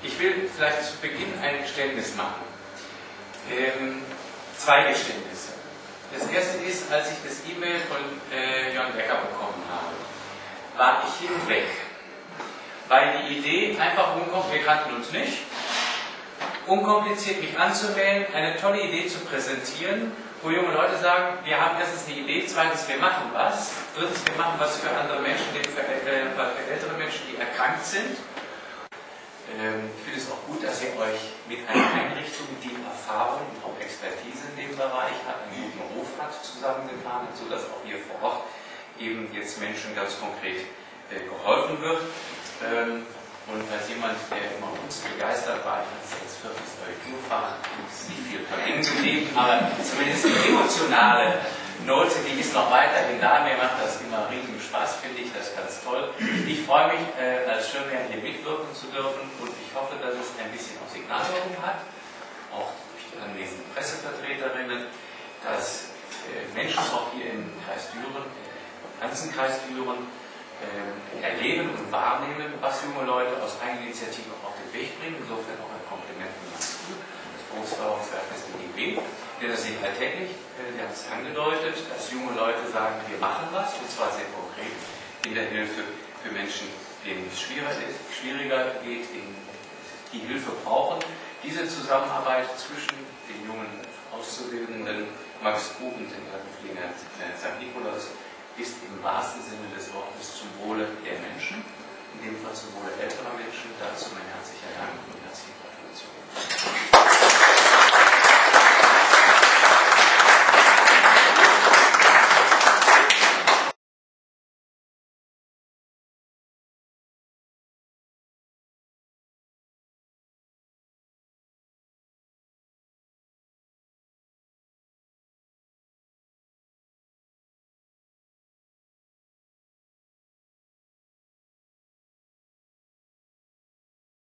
Ich will vielleicht zu Beginn ein Geständnis machen. Zwei Geständnisse. Das erste ist, als ich das E-Mail von Jörn Becker bekommen habe, war ich hin und weg. Weil die Idee einfach unkompliziert, wir kannten uns nicht, unkompliziert mich anzuwählen, eine tolle Idee zu präsentieren, wo junge Leute sagen, wir haben erstens eine Idee, zweitens wir machen was, drittens wir machen was für andere Menschen, für ältere Menschen, die erkrankt sind. Ich finde es auch gut, dass ihr euch mit einer Einrichtung, die Erfahrung und auch Expertise in dem Bereich hat, einen guten Ruf hat, zusammengetan hat, sodass auch hier vor Ort eben jetzt Menschen ganz konkret geholfen wird. Und als jemand, der immer uns begeistert war, ich habe jetzt 40 neue Tourfahrer, ist nicht viel von hängen geblieben, aber zumindest die emotionale Note, die ist noch weiterhin da. Mir macht das immer riesigen Spaß, finde ich das ganz toll. Ich freue mich, als Schirmherr hier mitwirken zu dürfen und ich hoffe, dass es ein bisschen auch Signalwirkung hat, auch durch die anwesenden Pressevertreterinnen, dass Menschen auch hier im Kreis Düren, im ganzen Kreis Düren, erleben und wahrnehmen, was junge Leute aus Eigeninitiative auf den Weg bringen. Insofern auch ein Kompliment von das Berufsförderungswerk des DGB, der das nicht alltäglich, wir haben es angedeutet, dass junge Leute sagen, wir machen was, und zwar sehr konkret in der Hilfe für Menschen, denen es schwieriger geht, die Hilfe brauchen. Diese Zusammenarbeit zwischen den jungen Auszubildenden Max Grub und den Altenpfleger St. Nikolaus ist im wahrsten Sinne des Wortes zum Wohle der Menschen, in dem Fall zum Wohle älterer Menschen. Dazu mein herzlicher Dank und herzliche Gratulation.